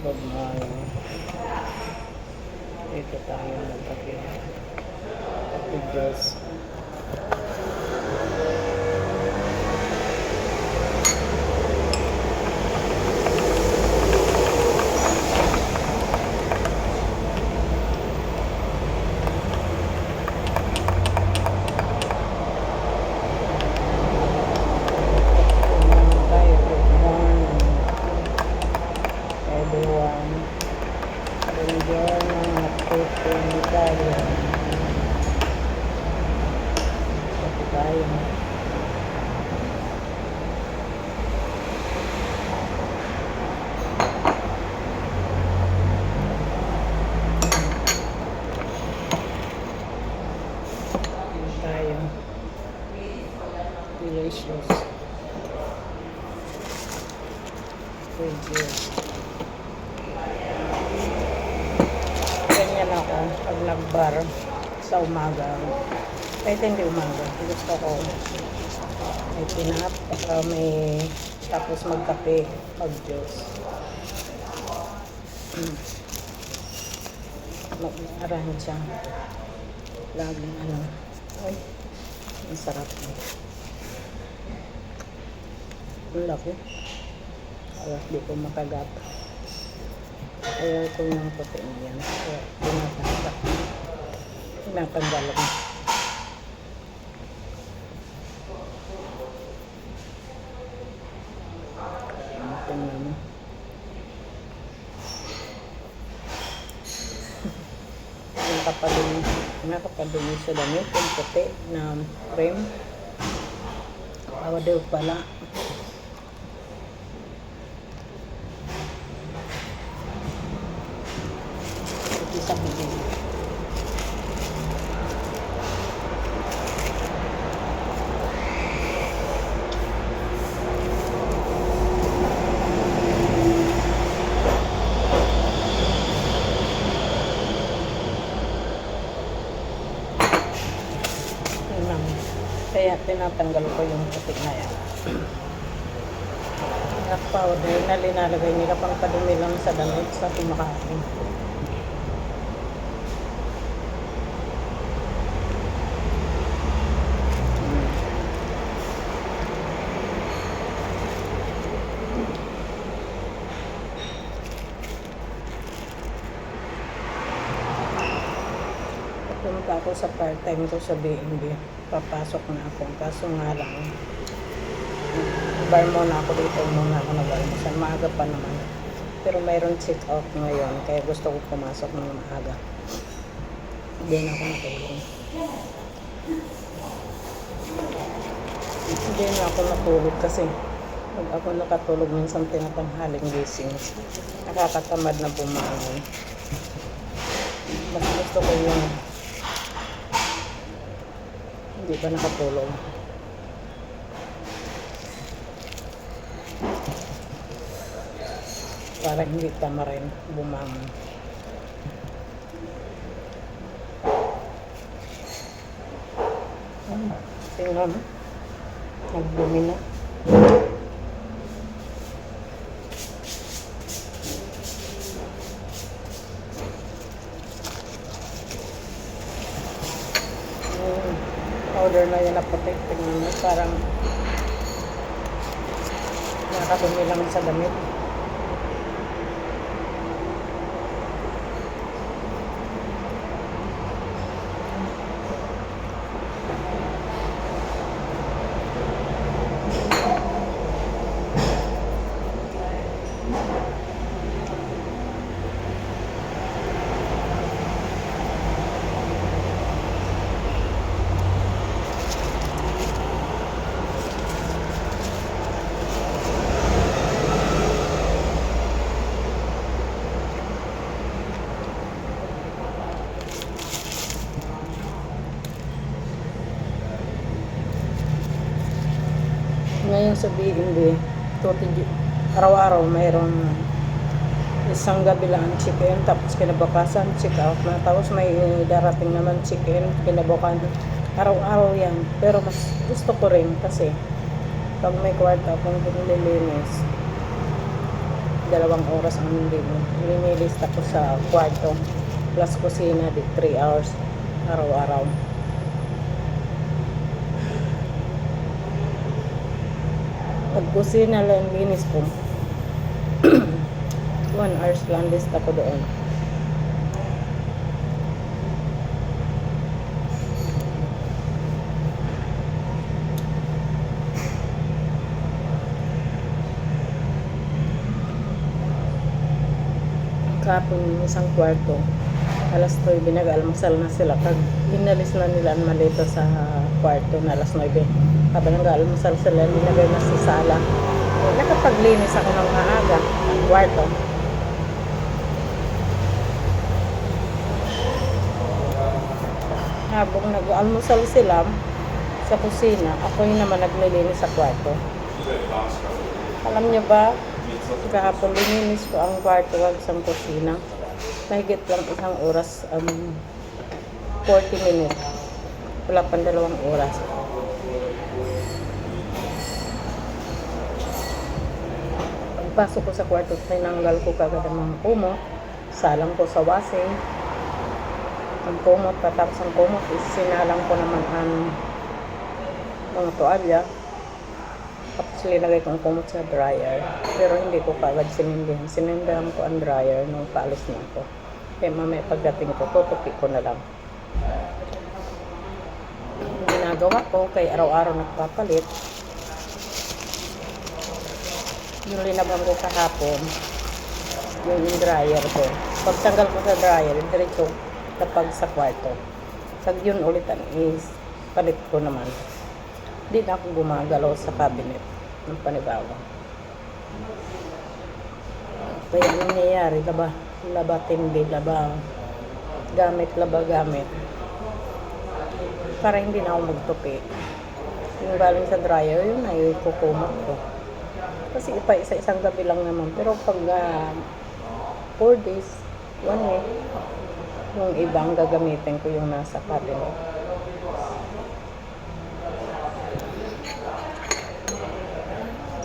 Good morning. Dito tayo magkape. Kape juice. Everyone, enjoy mga cooking tayo. Kape tayo. Tayo. Delicious. Thank you. Ganyan ako pag nagbar sa umaga. Kahit hindi umaga. Gusto ko may pinap, may tapos magkape, mag-juice. Mag-arrange siya. Laging ano. Ay, ang sarap. Ang laki. Kaya di ko makagat. Ayaw ko yung puti niyan. Kaya tinatanggal ko. Tingnan mo. Nakapadumi sa damit. Yung puti na cream. Awadaw pala. Sa bibig. Kaya tinatanggal ko yung putik na yan. Milk powder na linalagay nila pang padumi lang sa damit sa kumakain. Pumunta ako sa part-time ko sa BNB. Papasok na ako. Kaso nga lang, bar muna ako dito. Muna ako nag-almusal. Maaga pa naman. Pero mayroon check-out ngayon. Kaya gusto ko pumasok ng maaga. Hindi na ako natulog. Hindi na ako natulog kasi pag ako nakatulog minsan tinatanghaling gising. Nakakatamad na bumangon. Mas gusto ko yung hindi pa nakatulog. Para hindi tama rin bumangon. Tingnan mo. Nagdumi na. Powder na yan na puti. Tingnan mo. Parang nakadumi lang sa damit. Ngayon sa BNB, araw-araw mayroong isang gabi lang chicken, tapos kinabukasan check out na, tapos may darating naman chicken, kinabukasan. Araw-araw yan. Pero mas gusto ko rin kasi pag may kwarta akong nililinis, 2 oras ang linilis tapos sa kwarto plus kusina di 3 hours araw-araw. Pag kusina lang linis ko 1 hours lang lista ko doon. Kapon isang kwarto alas 9 nag-almusal na sila kag inalis na nila ang maleta sa kwarto na alas 9 habang nag-almusal sila linagay na sa sala. Nakapaglinis ako ng maaga ang kwarto. Habang nag-almusal sila sa kusina, ako yun naman naglilinis sa kwarto. Alam niyo ba, kahapon lininis ko ang kwarto at isang kusina. Mahigit lang 1 oras, 40 minutes. Wala pang 2 oras. Pagpasok ko sa kwarto, tinanggal ko kagad ang mga kumot. Salang ko sa washing. Ang kumot, patapos ang kumot, sinalang ko naman ang mga tuwalya. Tapos linagay ko ang kumot sa dryer. Pero hindi ko kagad sinindihan. Sinindihan ko ang dryer nung paalis na ako. Kaya mamaya pagdating ko, tutupi ko na lang. Ang ginagawa ko, kay araw-araw nagpapalit. Yung linabang ko kahapon, yung dryer ko. Pagtanggal ko sa dryer, diretso kapag sa kwarto. Pag yun ulitan is palit ko naman. Hindi na ako gumagalaw sa cabinet ng panibago. Kaya anong nangyayari? Laba tindi, laba gamit, para hindi na ako magtupi. Yung galing sa dryer, yun ay kukumot ko. Kasi isa-isang gabi lang naman. Pero pag 4 days, 1 week, yung ibang gagamitin ko yung nasa cabinet.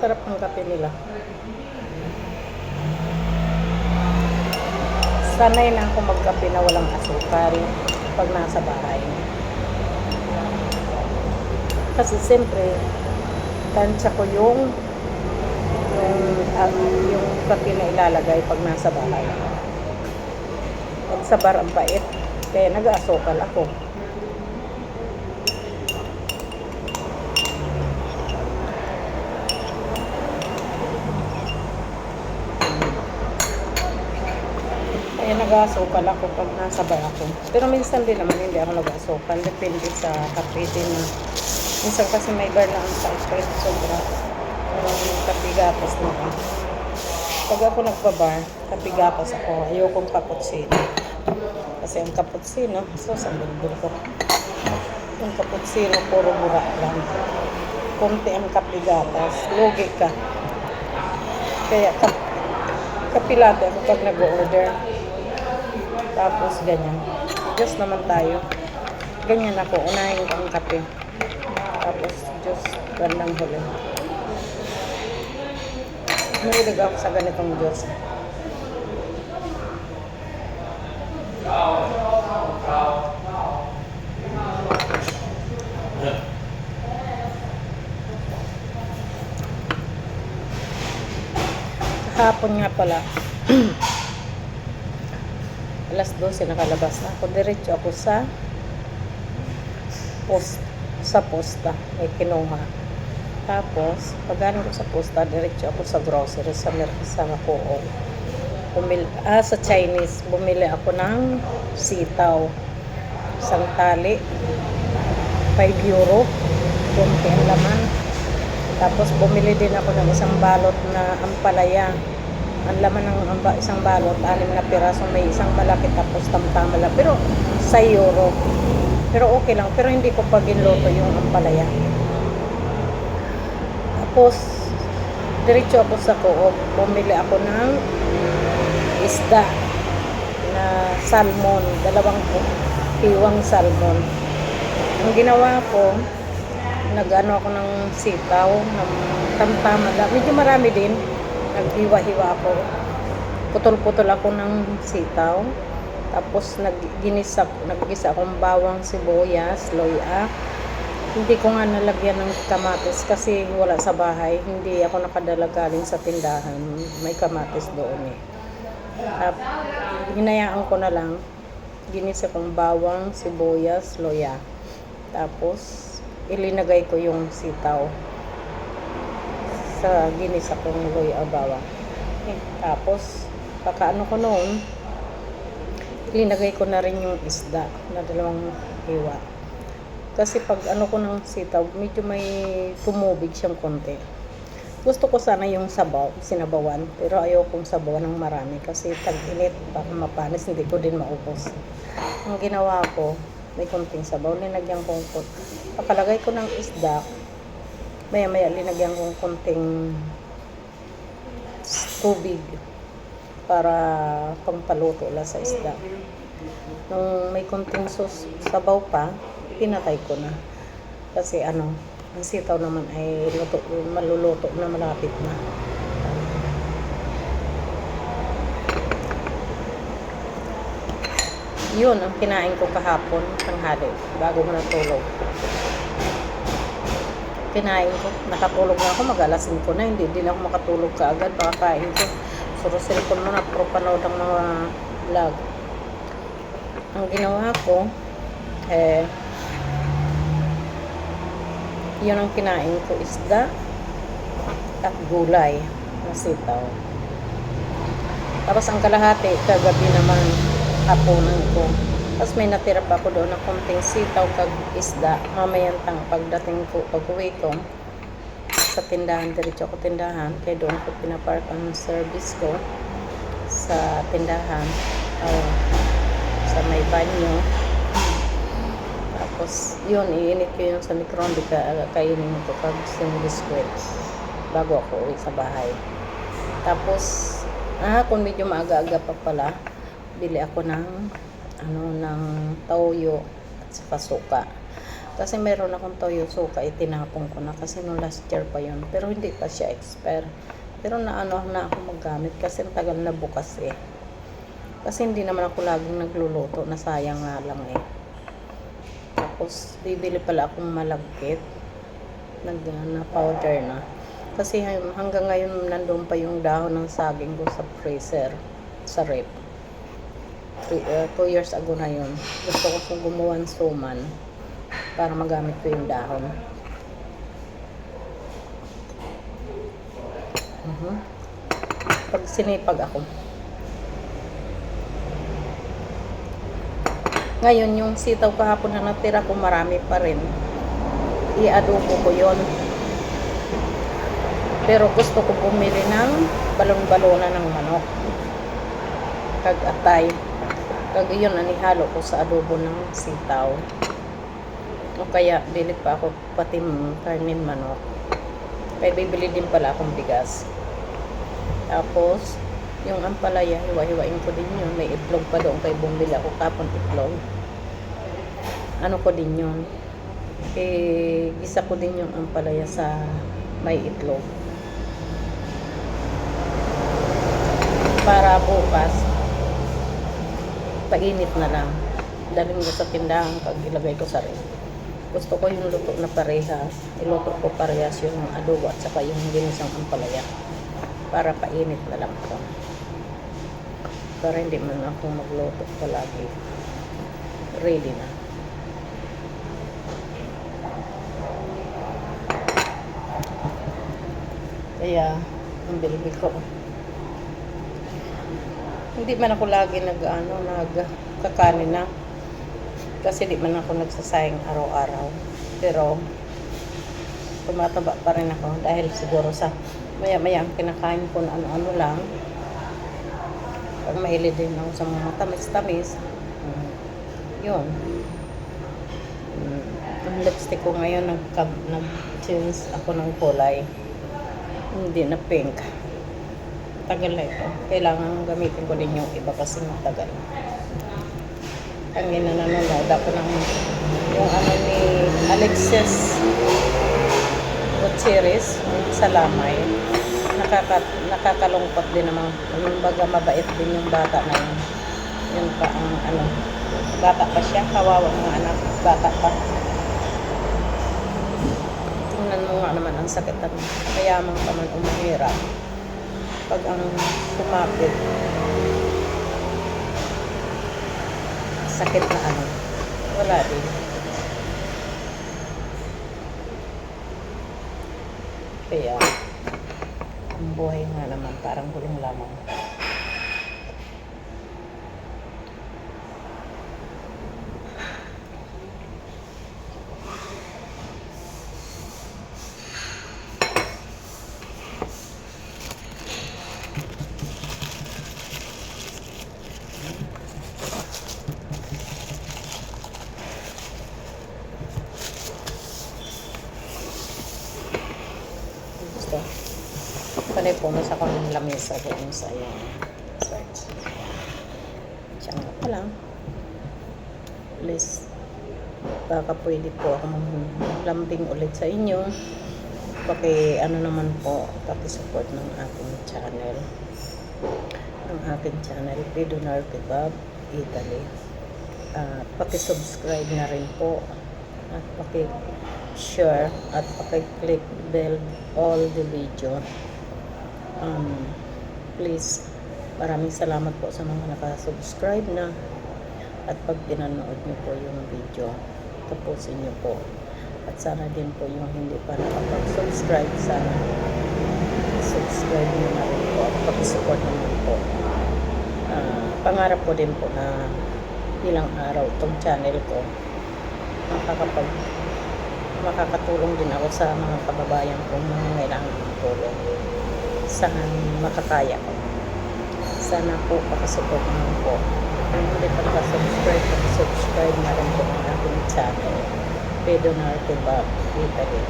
Sarap ng kape nila. Sanay na ako magkape na walang asukal pag nasa bahay. Kasi siyempre, tansya ko yung kape na ilalagay pag nasa bahay. Pag sa bar ang pait, kaya nag-asukal ako. Kaya nag-asukal ako pag nasa bar ako. Pero minsan din naman hindi ako nag-asukal. Depende sa kape din na. Minsan kasi may bar na ang pait, sobra. Kapigapas na ako. Pag ako nagbabar, kapigapas ako. Ayokong cappuccino. Kasi ang cappuccino, ang bulbul ko. Yung cappuccino, puro bura lang. Kunti ang kapigapas. Lugi ka. Kaya kapilate ako pag nag-order. Tapos ganyan. Diyos naman tayo. Ganyan ako. Unahin ko ang kape. Tapos Diyos, bandang huli. Nahilig ako sa ganitong Diyos. Kahapon nga pala, alas 12 nakalabas na ako. Diretso ako sa posta. May kinuha. Tapos, pagano ko sa posta, diretso ako sa grocery sa Coop. Sa Chinese, bumili ako ng sitaw. Isang tali, 5 euro. Kunti ang laman. Tapos, bumili din ako ng isang balot na ampalaya. Ang laman ng isang balot, 6 na piraso. May isang malaki tapos tamtama lang. Pero, sa euro. Pero okay lang. Pero hindi ko pa ginluto yung ampalaya. Tapos, diretso ako sa Coop. Bumili ako ng isda na salmon. 2 piwang salmon. Ang ginawa ko, nag-ano ako ng sitaw, ng tamtama lang. Medyo marami din. naghiwa-hiwa ako. Putol-putol ako ng sitaw. Tapos naggisa akong bawang, sibuyas, loya. Hindi ko nga nalagyan ng kamatis kasi wala sa bahay. Hindi ako nakadala galing sa tindahan. May kamatis doon eh. Hinayaan ko na lang. Ginisa kong bawang, sibuyas, loya. Tapos ilinagay ko yung sitaw sa ginisa kong loya bawang. Tapos pagkaano ko noon, ilinagay ko na rin yung isda na dalawang hiwa. Kasi pag ano ko ng sitaw, medyo may tumubig siyang konti. Gusto ko sana yung sinabawan, pero ayokong sabawan ng marami kasi tag-init, baka mapanis, hindi ko din maubos. Ang ginawa ko, may konting sabaw, linagyan kong pakalagay ko ng isda, maya-maya linagyan kong konting tubig para pampaluto lang sa isda. Nung may konting sabaw pa, pinatay ko na. Kasi ang sitaw naman ay maluluto na, malapit na. Yun ang kinain ko kahapon, tanghali, bago ko natulog. Kinain ko, nakatulog na ako, mag-alas 5 na, hindi din ako makatulog kaagad, pakakain ko. Suro cellphone mo na, pro panood ang mga vlog. Ang ginawa ko, yun ang kinain ko, isda at gulay na sitaw. Tapos ang kalahati, kagabi naman, hapunan ko. Tapos may natira pa ako doon ng konting sitaw kag isda. Mamayantang pagdating ko, pag-uwi ko sa tindahan, diretso ako tindahan, kaya doon ko pinapark ang service ko sa tindahan sa may banyo. Tapos yun, iinit ko yun sa microonde, kainin ko kag biskwit bago ako uwi sa bahay. Tapos kung medyo maaga-aga pa pala, bili ako ng toyo at saka suka. Kasi meron akong toyo suka, itinapon ko na kasi no last year pa yun. Pero hindi pa siya expire. Pero na ako maggamit kasi ang tagal na bukas eh. Kasi hindi naman ako laging nagluluto, nasayang nga lang eh. Tapos bibili pala akong malagkit na powder na. Kasi hanggang ngayon nandun pa yung dahon ng saging ko sa freezer, sa rep. 2 years ago na yun. Gusto ko gumawa ng suman para magamit ko yung dahon. Pag sinipag ako. Ngayon, yung sitaw kahapon na natira ko, marami pa rin. I-adobo ko yun. Pero gusto ko bumili ng balon-balona ng manok. Kag-atay. Kag yun, anihalo ko sa adobo ng sitaw. O kaya, bili pa ako pati karnin manok. Kaya bibili din pala akong bigas. Tapos, yung ampalaya, hiwa-hiwain ko din yun. May itlog pa doon, kaya bumili ako kapon itlog. Ano ko din yun. Gisa ko din yung ampalaya sa may itlog. Para bukas, painit na lang. Daling ko sa tindahan, pag ilagay ko sa rin. Gusto ko yung luto na parehas. Iluto ko parehas yung adobo at saka yung ginisang ampalaya. Para painit na lang ko. Para hindi man ako magluto palagi. Ready na. Kaya, ang bilbil ko. Hindi man ako lagi nagkakanin na. Kasi di man ako nagsasayang araw-araw. Pero, tumataba pa rin ako dahil siguro sa maya-maya ang kinakain ko na ano-ano lang. Pag mahilig din ako sa mga tamis-tamis, yun. Ang lipstick ko ngayon, nag-change ako ng kulay. Hindi na pink. Tagal na ito. Kailangan gamitin ko din yung iba kasi matagal. Ang nanonood ako ng yung ni Alexis Gutierrez sa Lamay. nakakalungkot din naman. Kumbaga mabait din yung bata na yun. Yun pa ang ano, bata pa siya, kawawa mga anak, bata pa. Tingnan mo nga naman ang sakit at mayaman ka man umahirap. Pag ang sumapit, sakit na ano, wala din. Kaya, ang buhay nga naman parang gulong lamang. Gusto. Panay po sa kong lamesa doon sa yung search. Diyan nga pa lang. Please, baka pwede po akong lambing ulit sa inyo. Ano naman po, paki-support ng aking channel. Ang aking channel, Pidonar Kebab Italy. Paki-subscribe na rin po. At paki-share at paki-click bell all the video. Please, maraming salamat po sa mga nakasubscribe na. At pag pinanood niyo po yung video, tapusin niyo po. At sana din po yung hindi pa nakapag-subscribe, sana subscribe niyo na rin po at pag-support naman po. Pangarap ko din po na ilang araw itong channel ko makakatulong din ako sa mga kababayan kong nangangailangan ng tulong. Sana makakaya ko. Sana po pakasupport naman po. Kung hindi pa nakasubscribe, subscribe na rin po ng aking channel, Pidonar Kebab Italy.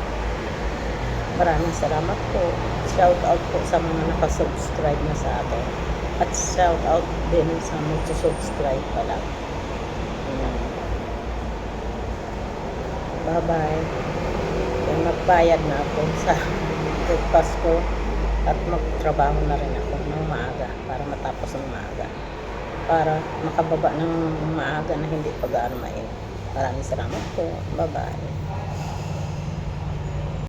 Maraming salamat po. Shout out po sa mga nakasubscribe na sa akin. At shout out din sa magsusubscribe pa lang. Bye-bye. Kaya magbayad na ako sa breakfast ko at magtrabaho na rin ako ng maaga para matapos ng maaga. Para makababa ng maaga na hindi pag-aano mainit. Maraming salamat po. Bye-bye.